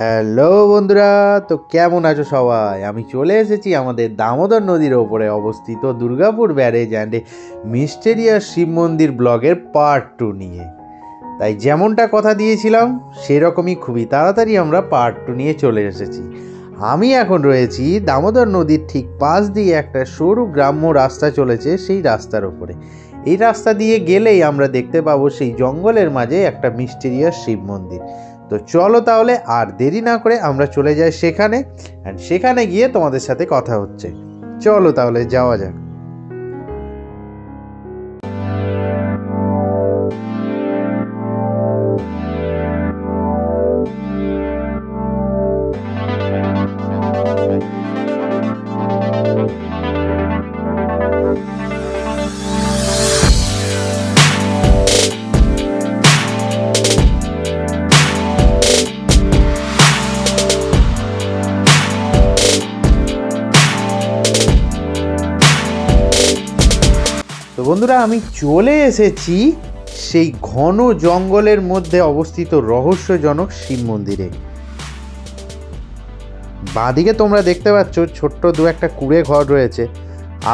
Hello বন্ধুরা, তো কেমন আছো সবাই? আমি চলে এসেছি আমাদের দামোদর নদীর ওপরে অবস্থিত Durgapur barrage and mysterious Shiva মন্দির ব্লগের পার্ট 2 নিয়ে। তাই যেমনটা কথা দিয়েছিলাম সেরকমই খুবই তাড়াতাড়ি আমরা পার্ট 2 নিয়ে চলে এসেছি। আমি এখন রয়েছি দামোদর নদীর ঠিক পাশ দিয়ে একটা সরু গ্রাম্য রাস্তা চলেছে, সেই রাস্তার ওপরে। এই রাস্তা দিয়ে গেলেই আমরা দেখতে পাবো সেই জঙ্গলের মাঝে একটা মিস্টেরিয়াস শিব মন্দির। তো চলো তাহলে আর দেরি না করে আমরা চলে যাই সেখানে, অ্যান্ড সেখানে গিয়ে তোমাদের সাথে কথা হচ্ছে। চলো তাহলে যাওয়া যাক। তো বন্ধুরা, আমি চলে এসেছি সেই ঘন জঙ্গলের মধ্যে অবস্থিত রহস্যজনক শিব মন্দিরে। বাঁদিকে তোমরা দেখতে পাচ্ছ ছোট্ট দু একটা কুঁড়ে ঘর রয়েছে।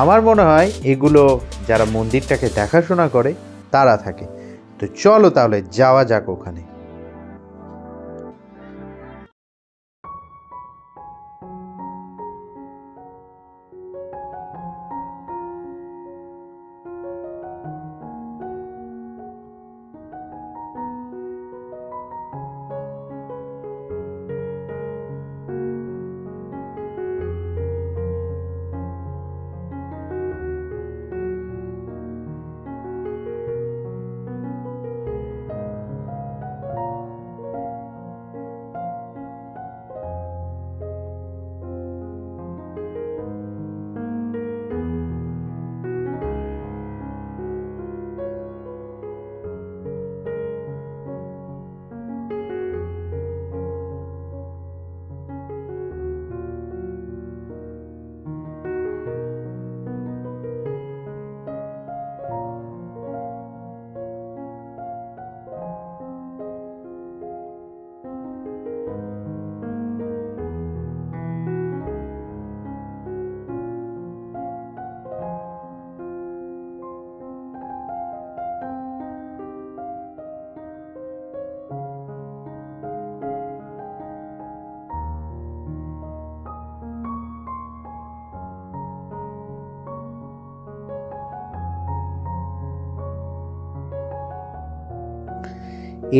আমার মনে হয় এগুলো যারা মন্দিরটাকে দেখাশোনা করে তারা থাকে। তো চলো তাহলে যাওয়া যাক ওখানে।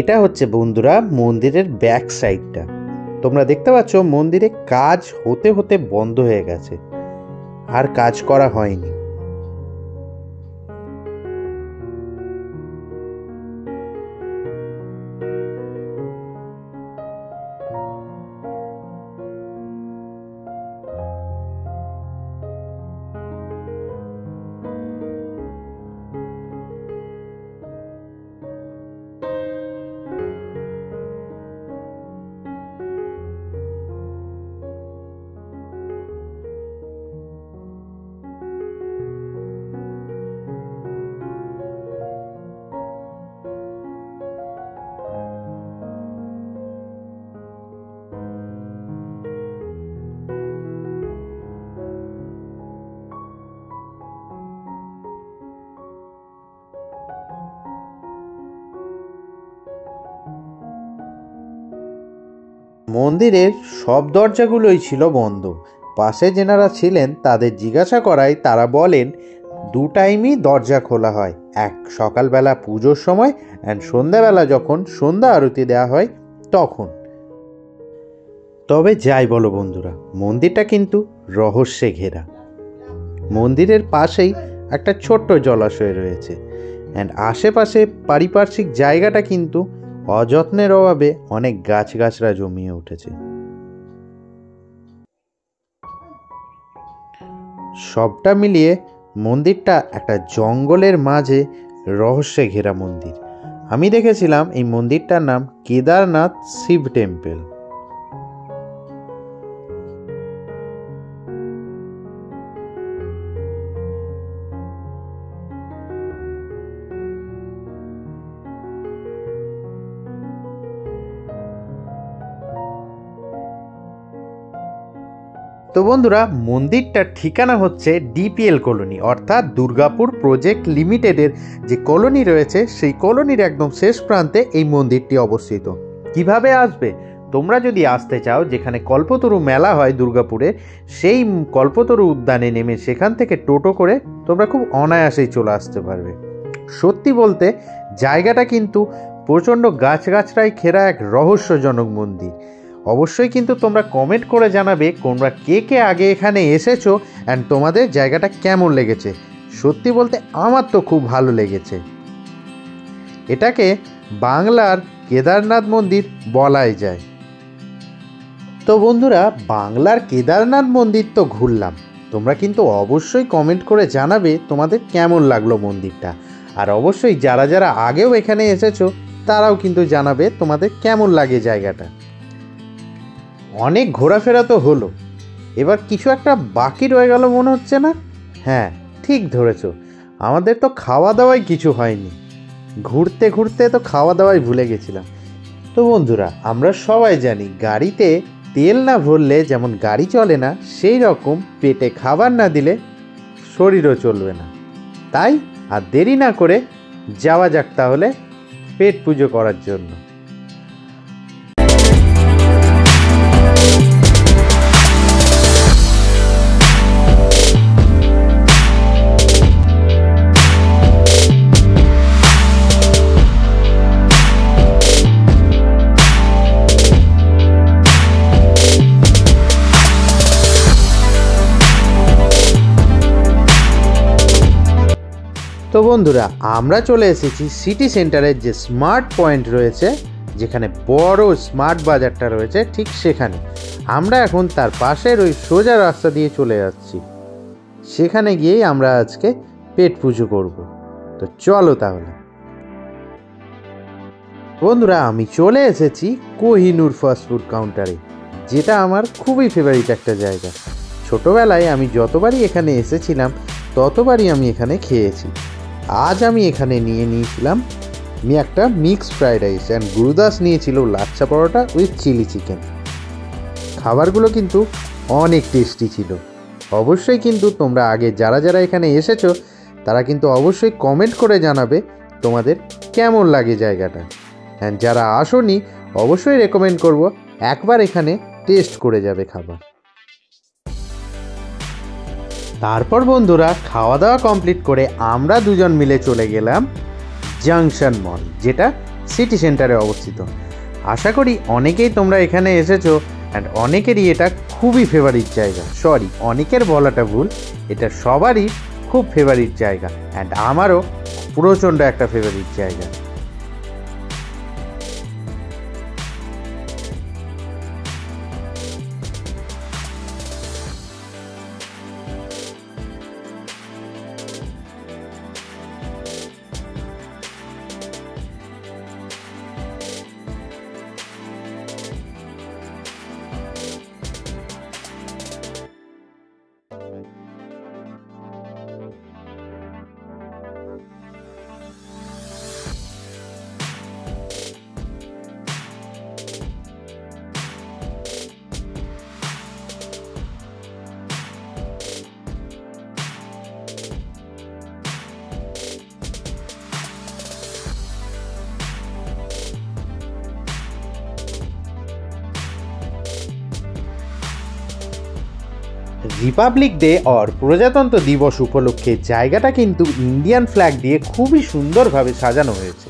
এটা হচ্ছে বন্ধুরা মন্দিরের ব্যাক সাইডটা। তোমরা দেখতে পাচ্ছ মন্দিরে কাজ হতে হতে বন্ধ হয়ে গেছে, আর কাজ করা হয়নি। মন্দিরের সব দরজাগুলোই ছিল বন্ধ। পাশে যেনারা ছিলেন তাদের জিজ্ঞাসা করায় তারা বলেন 2 টাইমই দরজা খোলা হয়, এক সকালবেলা পুজোর সময় অ্যান্ড সন্ধ্যাবেলা যখন সন্ধ্যা আরতি দেওয়া হয় তখন। তবে যাই বলো বন্ধুরা, মন্দিরটা কিন্তু রহস্যে ঘেরা। মন্দিরের পাশেই একটা ছোট্ট জলাশয় রয়েছে, অ্যান্ড আশেপাশে পারিপার্শ্বিক জায়গাটা কিন্তু অযত্নের অভাবে অনেক গাছগাছরা জমিয়ে উঠেছে। সবটা মিলিয়ে মন্দিরটা একটা জঙ্গলের মাঝে রহস্যে ঘেরা মন্দির। আমি দেখেছিলাম এই মন্দিরটার নাম কেদারনাথ শিব টেম্পল। তো বন্ধুরা, মন্দিরটার ঠিকানা হচ্ছে ডিপিএল কলোনি, অর্থাৎ দুর্গাপুর প্রজেক্ট লিমিটেডের যে কলোনি রয়েছে সেই কলোনির একদম শেষ প্রান্তে এই মন্দিরটি অবস্থিত। কিভাবে আসবে? তোমরা যদি আসতে চাও, যেখানে কল্পতরু মেলা হয় দুর্গাপুরে, সেই কল্পতরু উদ্যানে নেমে সেখান থেকে টোটো করে তোমরা খুব অনায়াসেই চলে আসতে পারবে। সত্যি বলতে জায়গাটা কিন্তু প্রচণ্ড গাছগাছড়ায় ঘেরা এক রহস্যজনক মন্দির। অবশ্যই কিন্তু তোমরা কমেন্ট করে জানাবে তোমরা কে কে আগে এখানে এসেছো অ্যান্ড তোমাদের জায়গাটা কেমন লেগেছে। সত্যি বলতে আমার তো খুব ভালো লেগেছে। এটাকে বাংলার কেদারনাথ মন্দির বলাই যায়। তো বন্ধুরা, বাংলার কেদারনাথ মন্দির তো ঘুরলাম, তোমরা কিন্তু অবশ্যই কমেন্ট করে জানাবে তোমাদের কেমন লাগলো মন্দিরটা। আর অবশ্যই যারা যারা আগেও এখানে এসেছো তারাও কিন্তু জানাবে তোমাদের কেমন লাগে জায়গাটা। অনেক ঘোরাফেরা তো হলো, এবার কিছু একটা বাকি রয়ে গেল মনে হচ্ছে না? হ্যাঁ, ঠিক ধরেছো, আমাদের তো খাওয়া দাওয়াই কিছু হয়নি। ঘুরতে ঘুরতে তো খাওয়া দাওয়াই ভুলে গেছিলাম। তো বন্ধুরা, আমরা সবাই জানি গাড়িতে তেল না ভরলে যেমন গাড়ি চলে না, সেই রকম পেটে খাবার না দিলে শরীরও চলবে না। তাই আর দেরি না করে যাওয়া যাক তাহলে পেট পুজো করার জন্য। তো বন্ধুরা, আমরা চলে এসেছি সিটি সেন্টারের যে স্মার্ট পয়েন্ট রয়েছে, যেখানে বড় স্মার্ট বাজারটা রয়েছে, ঠিক সেখানে। আমরা এখন তার পাশের ওই সোজা রাস্তা দিয়ে চলে যাচ্ছি। সেখানে গিয়েই আমরা আজকে পেট পুজো করব। তো চলো তাহলে। বন্ধুরা, আমি চলে এসেছি কোহিনুর ফাস্টফুড কাউন্টারে, যেটা আমার খুবই ফেভারিট একটা জায়গা। ছোটোবেলায় আমি যতবারই এখানে এসেছিলাম ততবারই আমি এখানে খেয়েছি। আজ আমি এখানে নিয়েছিলাম একটা mixed fried rice and Gurudas নিয়েছিল lachha paratha with chilli chicken. খাবারগুলো কিন্তু অনেক টেস্টি ছিল। অবশ্যই কিন্তু তোমরা আগে যারা যারা এখানে এসেছো তারা কিন্তু অবশ্যই কমেন্ট করে জানাবে তোমাদের কেমন লাগে জায়গাটা। অ্যান্ড যারা আসোনি অবশ্যই রেকমেন্ড করব একবার এখানে টেস্ট করে যাবে খাবার। তারপর বন্ধুরা, খাওয়া দাওয়া কমপ্লিট করে আমরা দুজন মিলে চলে গেলাম জাংশন মল, যেটা সিটি সেন্টারে অবস্থিত। আশা করি অনেকেই তোমরা এখানে এসেছো অ্যান্ড অনেকেরই এটা খুবই ফেভারিট জায়গা। সরি, অনেকের বলাটা ভুল, এটা সবারই খুব ফেভারিট জায়গা অ্যান্ড আমারও প্রচণ্ড একটা ফেভারিট জায়গা। রিপাবলিক ডে আর প্রজাতন্ত্র দিবস উপলক্ষে জায়গাটা কিন্তু ইন্ডিয়ান ফ্ল্যাগ দিয়ে খুবই সুন্দরভাবে সাজানো হয়েছে।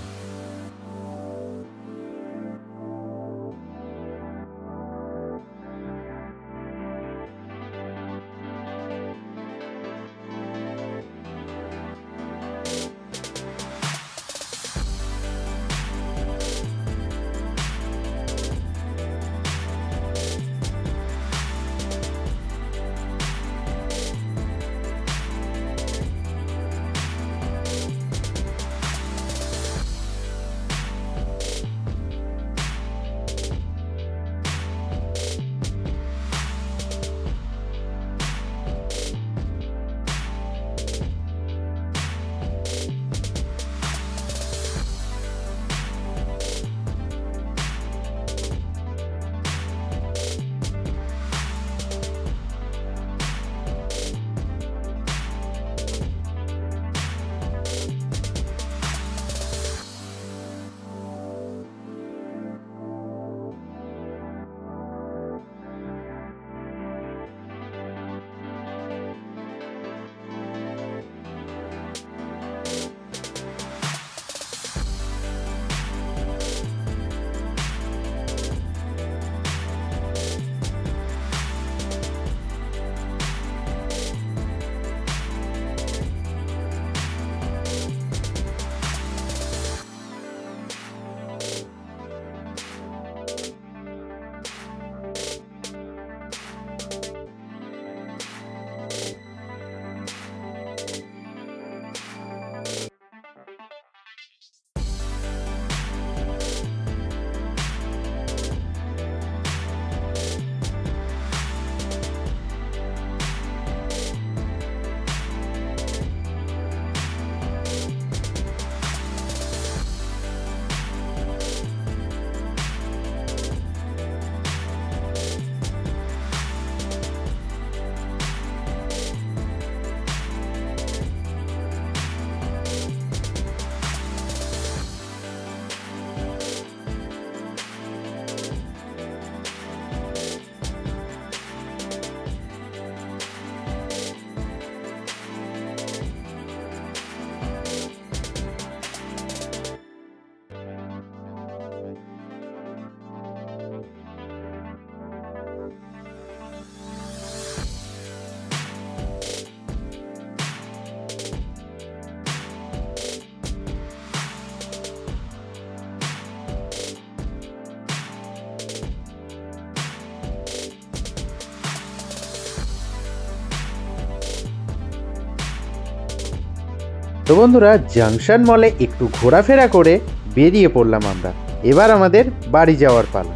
তো বন্ধুরা, জাংশন মলে একটু ঘোরাফেরা করে বেরিয়ে পড়লাম আমরা। এবার আমাদের বাড়ি যাওয়ার পালা।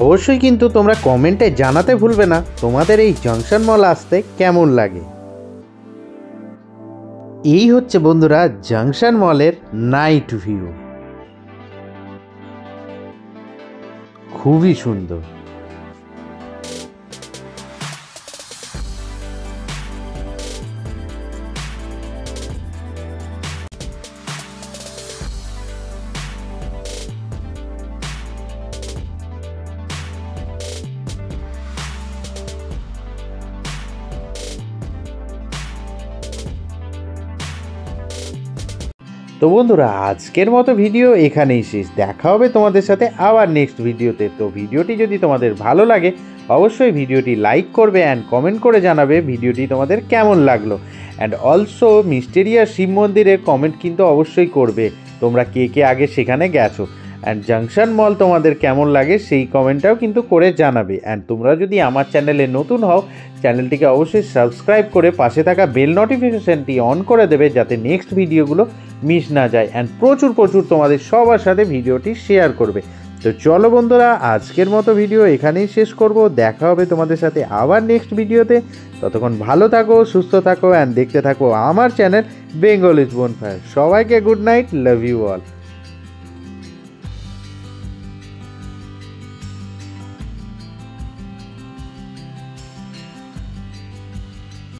অবশ্যই কিন্তু তোমরা কমেন্টে জানাতে ভুলবে না তোমাদের এই জাংশন মল আসতে কেমন লাগে। এই হচ্ছে বন্ধুরা জাংশন মলের নাইট ভিউ, খুবই সুন্দর। তো বন্ধুরা, আজকের মতো ভিডিও এখানেই শেষ। দেখা হবে তোমাদের সাথে আবার নেক্সট ভিডিওতে। তো ভিডিওটি যদি তোমাদের ভালো লাগে অবশ্যই ভিডিওটি লাইক করবে অ্যান্ড কমেন্ট করে জানাবে ভিডিওটি তোমাদের কেমন লাগলো। অ্যান্ড অলসো মিস্টেরিয়াস শিব মন্দিরের কমেন্ট কিন্তু অবশ্যই করবে, তোমরা কে কে আগে সেখানে গেছো। অ্যান্ড জাংশন মল তোমাদের কেমন লাগে সেই কমেন্টটাও কিন্তু করে জানাবে। অ্যান্ড তোমরা যদি আমার চ্যানেলে নতুন হও, চ্যানেলটিকে অবশ্যই সাবস্ক্রাইব করে পাশে থাকা বেল নোটিফিকেশানটি অন করে দেবে, যাতে নেক্সট ভিডিওগুলো মিস না যায়। অ্যান্ড প্রচুর তোমাদের সবার সাথে ভিডিওটি শেয়ার করবে। তো চলো বন্ধুরা, আজকের মতো ভিডিও এখানেই শেষ করব। দেখা হবে তোমাদের সাথে আবার নেক্সট ভিডিওতে। ততক্ষণ ভালো থাকো, সুস্থ থাকো অ্যান্ড দেখতে থাকো আমার চ্যানেল বেঙ্গলিজ বোনফায়ার। সবাইকে good night, love you all.